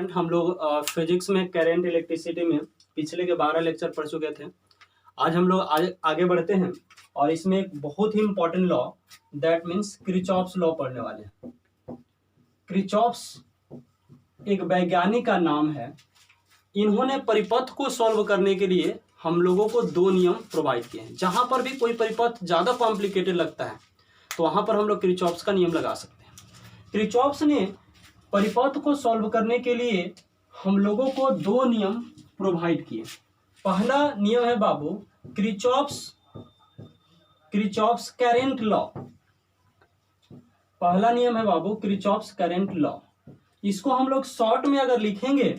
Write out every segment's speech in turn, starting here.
Student, हम लोग physics में करंट इलेक्ट्रिसिटी में पिछले के 12 लेक्चर पढ़ चुके थे। आज हम लोग आगे बढ़ते हैं और इसमें एक बहुत ही important law that means Kirchhoff's law पढ़ने वाले हैं। किरचॉफ्स एक वैज्ञानिक का नाम है। इन्होंने परिपथ को सॉल्व करने के लिए हम लोगों को दो नियम प्रोवाइड किए हैं। जहां पर भी कोई परिपथ ज्यादा कॉम्प्लिकेटेड लगता है तो वहां पर हम लोग किरचॉफ्स का नियम लगा सकते हैं। किरचॉफ्स ने परिपथ को सॉल्व करने के लिए हम लोगों को दो नियम प्रोवाइड किए। पहला नियम है बाबू किरचॉफ्स करंट लॉ। पहला नियम है बाबू किरचॉफ्स करंट लॉ। इसको हम लोग शॉर्ट में अगर लिखेंगे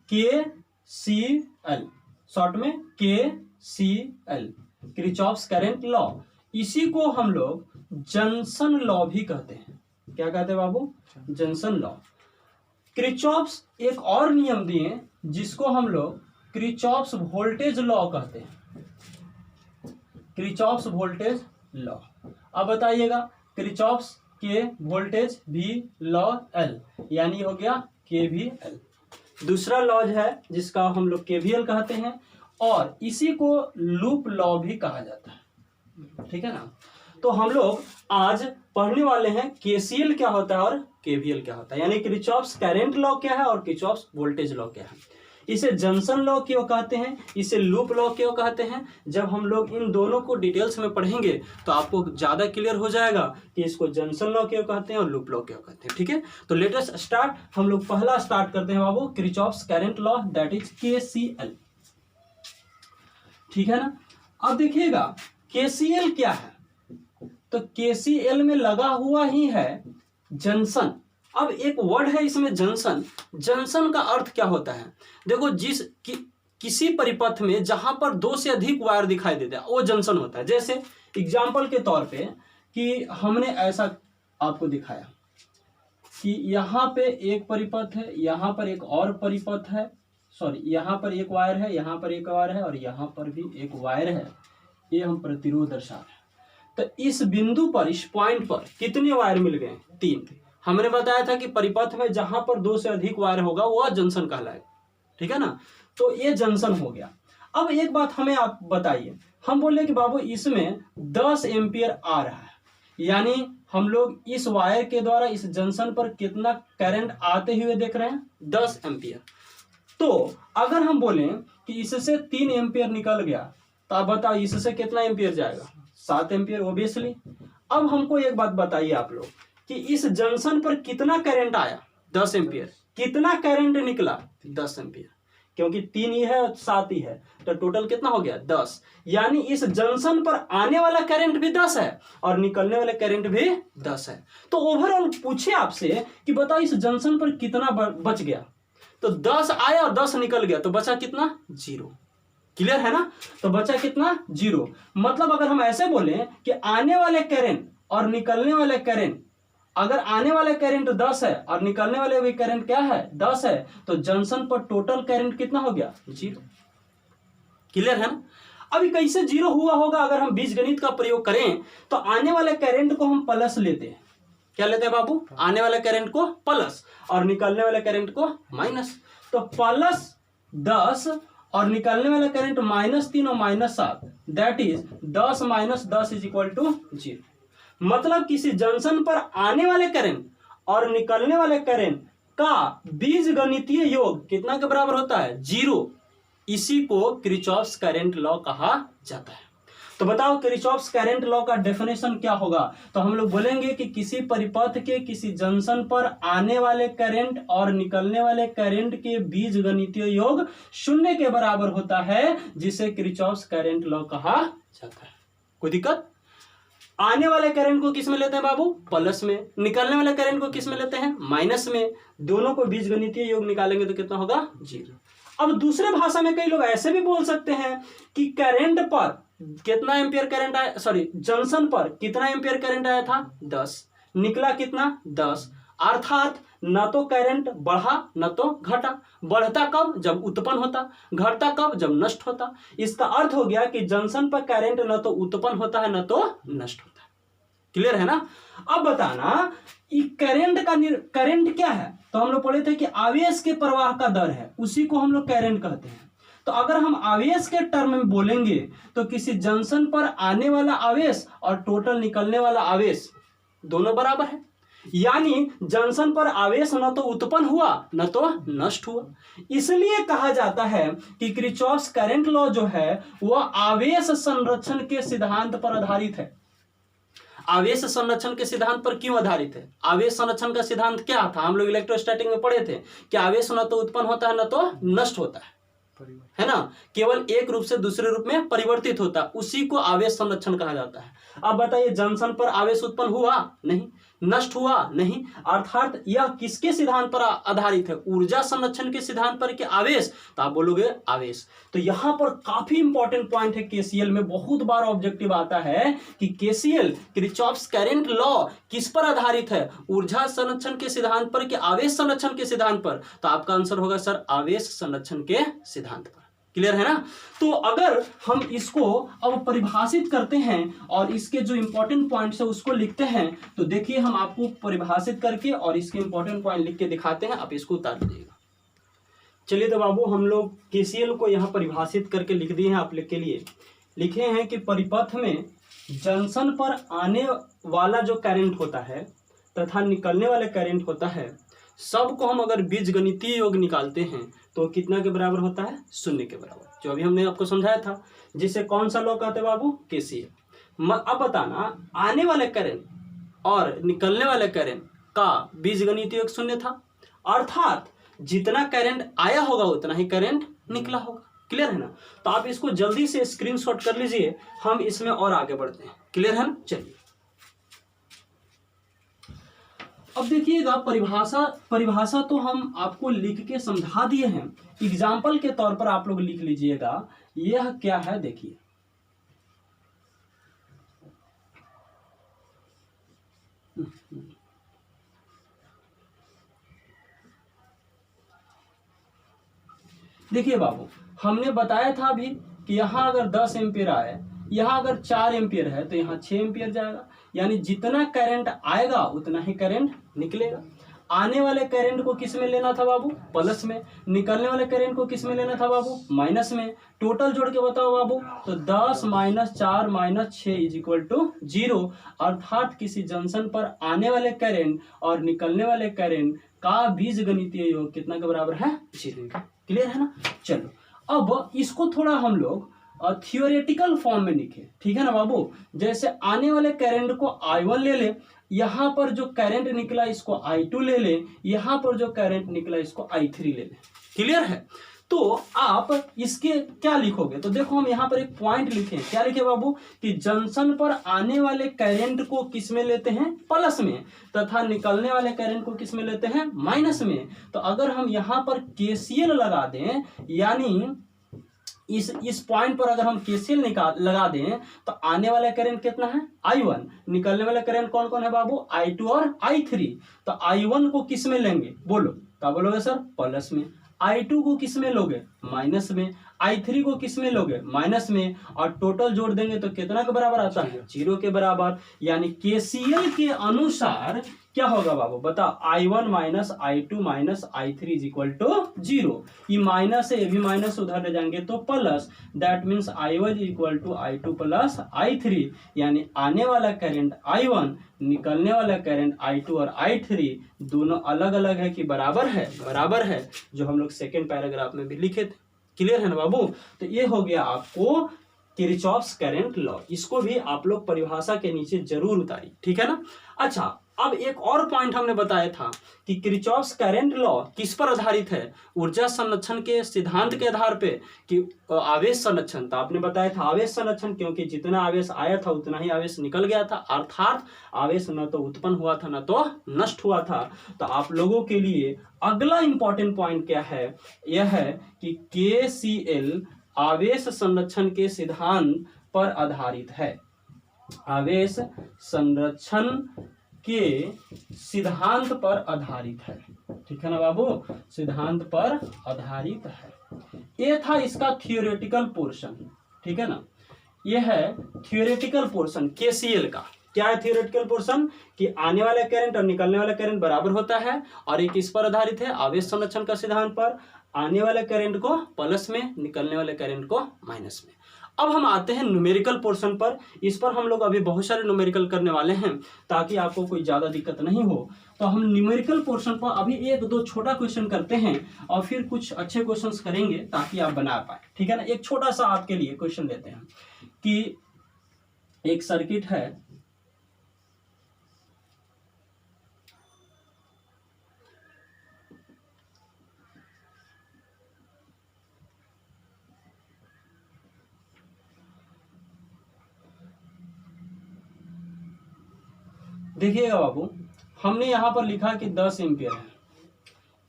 KCL, शॉर्ट में KCL, किरचॉफ्स करंट लॉ। इसी को हम लोग जंक्शन लॉ भी कहते हैं। क्या कहते हैं बाबू? Junction law. किरचॉफ्स एक और नियम दिए जिसको हम लोग किरचॉफ्स वोल्टेज लॉ कहते हैं। Kirchhoff's voltage law. अब बताइएगा, किरचॉफ्स के वोल्टेज V लॉ L, यानी हो गया KVL। दूसरा लॉज है जिसका हम लोग KVL कहते हैं और इसी को लूप लॉ भी कहा जाता है। ठीक है ना? तो हम लोग आज पढ़ने वाले हैं KCL क्या होता है और KVL क्या होता है, यानी किरचॉफ्स करंट लॉ क्या है और किरचॉफ्स वोल्टेज लॉ क्या है। इसे जंक्शन लॉ क्यों कहते हैं, इसे लूप लॉ क्यों कहते हैं। जब हम लोग इन दोनों को डिटेल्स में पढ़ेंगे तो आपको ज्यादा क्लियर हो जाएगा कि इसको जंक्शन लॉ क्यों कहते हैं और लूप लॉ क्यों कहते हैं। ठीक है, तो लेट अस स्टार्ट। हम लोग पहला स्टार्ट करते हैं बाबू, Kirchhoff's current law that is KCL। ठीक है ना? अब देखिएगा KCL क्या है, तो KCL में लगा हुआ ही है जंक्शन। अब एक वर्ड है इसमें जंक्शन। जंक्शन का अर्थ क्या होता है? देखो, किसी परिपथ में जहां पर दो से अधिक वायर दिखाई देता है वो जंक्शन होता है। जैसे एग्जांपल के तौर पे कि हमने ऐसा आपको दिखाया कि यहाँ पे एक परिपथ है, यहाँ पर एक और परिपथ है, सॉरी यहाँ पर एक वायर है, यहाँ पर एक वायर है और यहाँ पर भी एक वायर है। ये हम प्रतिरोध दर्शा रहे हैं। तो इस बिंदु पर, इस पॉइंट पर कितने वायर मिल गए? 3। हमने बताया था कि परिपथ में जहां पर दो से अधिक वायर होगा वह जंक्शन कहलाएगा। ठीक है ना? तो ये जंक्शन हो गया। अब एक बात हमें आप बताइए, हम बोले कि बाबू इसमें 10 एम्पियर आ रहा है, यानी हम लोग इस वायर के द्वारा इस जंक्शन पर कितना करंट आते हुए देख रहे हैं? 10 एम्पियर। तो अगर हम बोले कि इससे 3 एम्पियर निकल गया तो आप बताओ इससे कितना एम्पियर जाएगा? 7 एम्पियर ओबियसली। अब हमको एक बात बताइए आप लोग कि इस जंक्शन पर कितना करंट आया? 10 एम्पियर। कितना करंट निकला? 10 एम्पियर, क्योंकि 3 ही है और 7 ही है, तो टोटल कितना हो गया? 10। यानी इस जंक्शन पर आने वाला करंट भी 10 है और निकलने वाला करंट भी 10 है। तो ओवरऑल पूछे आपसे कि बताओ इस जंक्शन पर कितना बच गया, तो 10 आया और 10 निकल गया, तो बचा कितना? 0। क्लियर है ना? तो बचा कितना? 0। मतलब अगर हम ऐसे बोले कि आने वाले करंट और निकलने वाले करंट, अगर आने वाले करंट 10 है और निकलने वाले भी करंट क्या है? 10 है, तो जंक्शन पर टोटल करंट कितना हो गया? 0। क्लियर है ना? अभी कैसे 0 हुआ होगा? अगर हम बीजगणित का प्रयोग करें तो आने वाले करंट को हम प्लस लेते हैं। क्या लेते हैं बाबू? आने वाले करंट को प्लस और निकलने वाले करंट को माइनस। तो प्लस 10 और निकलने वाला करंट -3 और -7, that is 10 - 10 is equal to 0। मतलब किसी जंक्शन पर आने वाले करंट और निकलने वाले करंट का बीजगणितीय योग कितना के बराबर होता है? 0। इसी को किरचॉफ्स करंट लॉ कहा जाता है। तो बताओ किरचॉफ्स करंट लॉ का डेफिनेशन क्या होगा? तो हम लोग बोलेंगे कि किसी परिपथ के किसी जंक्शन पर आने वाले करंट और निकलने वाले करंट के बीजगणितीय योग 0 के बराबर होता है, जिसे किरचॉफ्स करंट लॉ कहा जाता है। कोई दिक्कत? आने वाले करंट को किस में लेते हैं बाबू? प्लस में। निकलने वाले करंट को किस में लेते हैं? माइनस में। दोनों को बीजगणितीय योग निकालेंगे तो कितना होगा? 0। अब दूसरे भाषा में कई लोग ऐसे भी बोल सकते हैं कि करंट पर कितना एम्पियर करंट आया, सॉरी जंक्शन पर कितना एम्पियर करंट आया था? 10। निकला कितना? 10। अर्थात न तो करंट बढ़ा न तो घटा। बढ़ता कब? जब उत्पन्न होता। घटता कब? जब नष्ट होता। इसका अर्थ हो गया कि जंक्शन पर करंट न तो उत्पन्न होता है न तो नष्ट होता है। क्लियर है ना? अब बताना करंट क्या है, तो हम लोग पढ़े थे कि आवेश के प्रवाह का दर है, उसी को हम लोग करंट कहते हैं। तो अगर हम आवेश के टर्म में बोलेंगे तो किसी जंक्शन पर आने वाला आवेश और टोटल निकलने वाला आवेश दोनों बराबर है, यानी जंक्शन पर आवेश न तो उत्पन्न हुआ न तो नष्ट हुआ। इसलिए कहा जाता है कि किरचॉफ्स करंट लॉ जो है वह आवेश संरक्षण के सिद्धांत पर आधारित है। आवेश संरक्षण के सिद्धांत पर क्यों आधारित है? आवेश संरक्षण का सिद्धांत क्या था? हम लोग इलेक्ट्रोस्टैटिक में पढ़े थे कि आवेश न तो उत्पन्न होता है न तो नष्ट होता है ना, केवल एक रूप से दूसरे रूप में परिवर्तित होता है, उसी को आवेश संरक्षण कहा जाता है। अब बताइए, जंक्शन पर आवेश उत्पन्न हुआ नहीं, नष्ट हुआ नहीं, अर्थात यह किसके सिद्धांत पर आधारित है? ऊर्जा संरक्षण के सिद्धांत पर कि आवेश? तो आप बोलोगे आवेश। तो यहां पर काफी इंपॉर्टेंट पॉइंट है, केसीएल में बहुत बार ऑब्जेक्टिव आता है कि केसीएल किरचॉफ्स करंट लॉ किस पर आधारित है? ऊर्जा संरक्षण के सिद्धांत पर कि आवेश संरक्षण के सिद्धांत पर? तो आपका आंसर होगा सर आवेश संरक्षण के सिद्धांत पर। क्लियर है ना? तो अगर हम इसको अब परिभाषित करते हैं और इसके जो इंपॉर्टेंट पॉइंट्स है उसको लिखते हैं, तो देखिए हम आपको परिभाषित करके और इसके इंपॉर्टेंट पॉइंट लिख के दिखाते हैं, आप इसको उतार दीजिएगा। चलिए तो बाबू हम लोग केसीएल को यहाँ परिभाषित करके लिख दिए हैं आप लोग के लिए। लिखे हैं कि परिपथ में जंक्शन पर आने वाला जो करंट होता है तथा निकलने वाले करंट होता है, सबको हम अगर बीजगणितीय योग निकालते हैं तो कितना के बराबर होता है? 0 के बराबर, जो अभी हमने आपको समझाया था, जिसे कौन सा लॉ कहते हैं बाबू? केसीएल। अब बताना, आने वाले करंट और निकलने वाले करंट का बीजगणितीय योग 0 था, अर्थात जितना करंट आया होगा उतना ही करंट निकला होगा। क्लियर है ना? तो आप इसको जल्दी से स्क्रीनशॉट कर लीजिए, हम इसमें और आगे बढ़ते हैं। क्लियर है ना? चलिए अब देखिएगा, परिभाषा तो हम आपको लिख के समझा दिए हैं, एग्जाम्पल के तौर पर आप लोग लिख लीजिएगा। यह क्या है देखिए, देखिए बाबू, हमने बताया था अभी कि यहाँ अगर 10 एम्पियर आए, यहाँ अगर 4 एम्पियर है तो यहाँ 6 एम्पियर जाएगा, यानी जितना करंट आएगा उतना ही करंट निकलेगा। आने वाले करंट को किस में लेना था बाबू? प्लस में। निकलने वाले करंट को किस में लेना था बाबू? माइनस में। टोटल जोड़ के बताओ बाबू, तो 10 - 4 - 6 = 0, अर्थात किसी जंक्शन पर आने वाले करंट और निकलने वाले करंट का बीजगणितीय योग कितना के बराबर है? 0। क्लियर है ना? चलो अब इसको थोड़ा हम लोग थियोरेटिकल फॉर्म में लिखे, ठीक है ना बाबू? जैसे आने वाले करंट को I1 ले ले, यहाँ पर जो करंट निकला इसको I2 ले ले, यहाँ पर जो करंट निकला इसको I3 ले ले। क्लियर है? तो आप इसके क्या लिखोगे? तो देखो हम यहाँ पर एक पॉइंट लिखे, क्या लिखे बाबू? कि जंक्शन पर आने वाले करंट को किस में लेते हैं? प्लस में, तथा निकलने वाले करंट को किस में लेते हैं? माइनस में। तो अगर हम यहाँ पर केसीएल लगा दें, यानी इस पॉइंट पर अगर हम केसीएल लगा दें तो आने वाला करंट कितना है? I1। निकलने वाला करंट कौन कौन है बाबू? I2 और I3। तो I1 को किस में लेंगे? बोलो, क्या बोलोगे सर? प्लस में। I2 को किस में लोगे? माइनस में। I3 को किस में लोगे? माइनस में। और टोटल जोड़ देंगे तो कितना के बराबर आता है? 0 के बराबर। यानी केसीएल के अनुसार क्या होगा बाबू? बताओ, I1 - I2 - I3 = 0। ये माइनस है, ये भी माइनस, उधर ले जाएंगे तो plus. That means I1 = I2 + I3, यानी आने वाला करंट I1, निकलने वाला करंट I2 और I3 दोनों अलग अलग है कि बराबर है? बराबर है, जो हम लोग सेकेंड पैराग्राफ में भी लिखे थे। क्लियर है ना बाबू? तो ये हो गया आपको किरचॉफ्स करंट लॉ। इसको भी आप लोग परिभाषा के नीचे जरूर उतारिए, ठीक है ना? अच्छा, अब एक और पॉइंट हमने बताया था कि किरचॉफ्स करंट लॉ किस पर आधारित है? ऊर्जा संरक्षण के सिद्धांत के आधार पे कि आवेश संरक्षण। तो आपने बताया था आवेश संरक्षण, क्योंकि जितना आवेश आया था उतना ही आवेश निकल गया था, अर्थात आवेश न तो उत्पन्न हुआ था न तो नष्ट हुआ था। तो आप लोगों के लिए अगला इंपॉर्टेंट पॉइंट क्या है? यह है कि केसीएल आवेश संरक्षण के सिद्धांत पर आधारित है। आवेश संरक्षण के सिद्धांत पर आधारित है, ठीक है ना बाबू? सिद्धांत पर आधारित है। ये था इसका थियोरेटिकल पोर्शन, ठीक है ना? ये है थियोरेटिकल पोर्शन केसीएल का। क्या है थियोरेटिकल पोर्शन कि आने वाला करंट और निकलने वाला करंट बराबर होता है, और एक इस पर आधारित है आवेश संरक्षण का सिद्धांत पर, आने वाले करंट को प्लस में, निकलने वाले करंट को माइनस में। अब हम आते हैं न्यूमेरिकल पोर्शन पर। इस पर हम लोग अभी बहुत सारे न्यूमेरिकल करने वाले हैं ताकि आपको कोई ज़्यादा दिक्कत नहीं हो। तो हम न्यूमेरिकल पोर्शन पर अभी एक दो छोटा क्वेश्चन करते हैं और फिर कुछ अच्छे क्वेश्चंस करेंगे ताकि आप बना पाए, ठीक है ना। एक छोटा सा आपके लिए क्वेश्चन लेते हैं कि एक सर्किट है, देखिएगा बाबू, हमने यहाँ पर लिखा कि 10 एम्पियर है,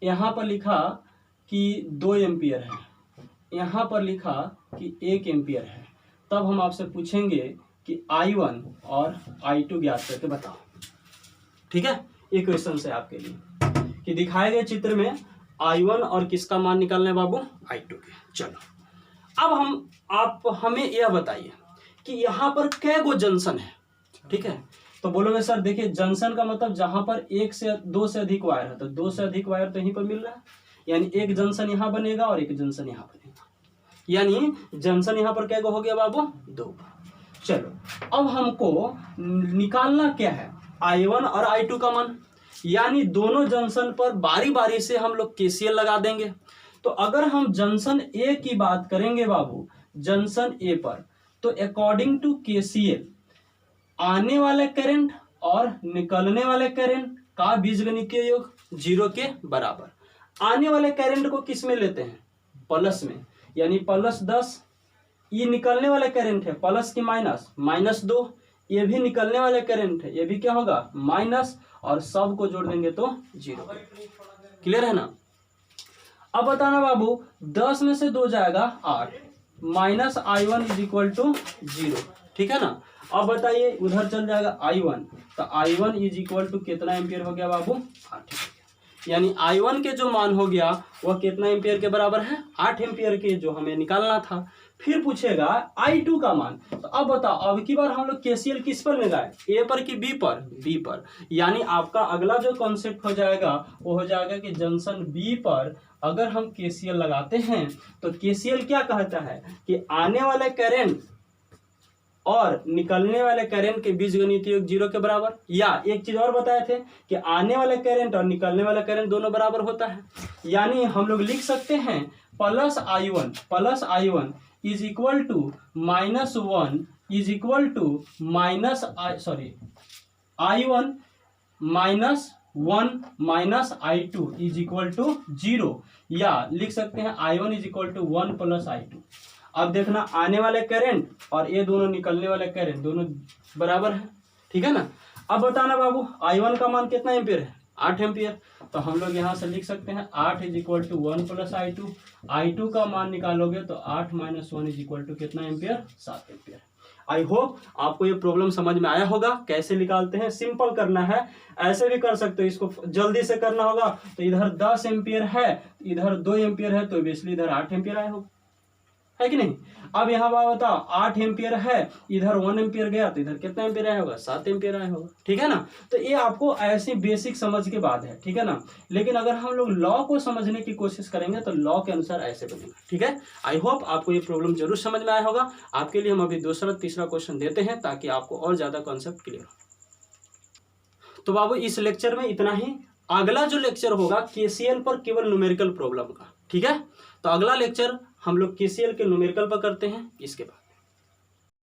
यहाँ पर लिखा कि 2 एम्पियर है, यहाँ पर लिखा कि 1 एम्पियर है। तब हम आपसे पूछेंगे कि I1 और I2 ज्ञात करके बताओ, ठीक है। ये क्वेश्चन है आपके लिए कि दिखाए गए चित्र में I1 और किसका मान निकालना है बाबू, I2 के। चलो अब हमें यह बताइए कि यहाँ पर कै गो जंक्शन है, ठीक है। तो बोलोगे सर देखिए जंक्शन का मतलब जहां पर 1 से 2 से अधिक वायर है, तो 2 से अधिक वायर तो यहीं पर मिल रहा है, यानी एक जंक्शन यहाँ बनेगा और एक जंक्शन यहाँ बनेगा, यानी जंक्शन यहाँ पर क्या हो गया बाबू, 2। चलो अब हमको निकालना क्या है, I1 और I2 का मान, यानी दोनों जंक्शन पर बारी बारी से हम लोग KCL लगा देंगे। तो अगर हम जंक्शन ए की बात करेंगे बाबू, जंक्शन ए पर, तो अकॉर्डिंग टू KCL आने वाले करंट और निकलने वाले करंट का बीजगणितीय योग 0 के बराबर। आने वाले करंट को किस में लेते हैं, प्लस में, यानी +10। ये निकलने वाले करंट है प्लस की माइनस, -2। ये भी निकलने वाले करंट है, ये भी क्या होगा माइनस, और सब को जोड़ देंगे तो 0। क्लियर है ना। अब बताना बाबू 10 में से 2 जाएगा 8, -I1 = 0, ठीक है ना। अब बताइए उधर चल जाएगा I1, तो I1 = कितना एम्पियर हो गया बाबू, 8 एम्पियर। यानी I1 के जो मान हो गया वह कितना एम्पियर के बराबर है, 8 एम्पियर के, जो हमें निकालना था। फिर पूछेगा I2 का मान। तो अब बताओ अब की बार हम लोग KCL किस पर लगाए, ए पर कि बी पर, बी पर। यानी आपका अगला जो कॉन्सेप्ट हो जाएगा वो हो जाएगा कि जंक्शन बी पर अगर हम KCL लगाते हैं तो KCL क्या कहता है कि आने वाले करंट और निकलने वाले करंट के बीजगणितीय योग 0 के बराबर। या एक चीज और बताए थे कि आने वाले करंट और निकलने वाला करंट दोनों बराबर होता है, यानी हम लोग लिख सकते हैं +I1 +I1 = -1 I1 -1 I2 = 0, या लिख सकते हैं I1 = 1 + I2। अब देखना आने वाले करंट और ये दोनों निकलने वाले करंट दोनों बराबर है, ठीक है ना। अब बताना बाबू I1 का मान कितना एम्पियर है, 8 एम्पियर। तो हम लोग यहाँ से लिख सकते हैं 8 = 1 + I2। I2 का मान निकालोगे तो 8 - 1 = कितना एम्पियर, 7 एम्पियर। आई होप आपको ये प्रॉब्लम समझ में आया होगा। कैसे निकालते हैं, सिंपल करना है, ऐसे भी कर सकते हो, इसको जल्दी से करना होगा। तो इधर 10 एम्पियर है, इधर 2 एम्पियर है, तो बेसिकली इधर 8 एम्पियर आया होगा, है कि नहीं। अब यहाँ बात बताओ 8 एम्पियर है, इधर 1 एम्पियर गया तो इधर कितना एम्पियर आया होगा, 7 एम्पियर आया होगा, ठीक है ना। तो ये आपको ऐसी बेसिक समझ के बाद है, ठीक है ना। लेकिन अगर हम लोग लॉ को समझने की कोशिश करेंगे तो लॉ के अनुसार ऐसे बनेगा, ठीक है। आई होप आपको ये प्रॉब्लम जरूर समझ में आया होगा। आपके लिए हम अभी दूसरा तीसरा क्वेश्चन देते हैं ताकि आपको और ज्यादा कॉन्सेप्ट क्लियर हो। तो बाबू इस लेक्चर में इतना ही। अगला जो लेक्चर होगा KCL पर केवल न्यूमेरिकल प्रॉब्लम का, ठीक है। तो अगला लेक्चर हम लोग KCL के न्यूमेरिकल पर करते हैं इसके बाद।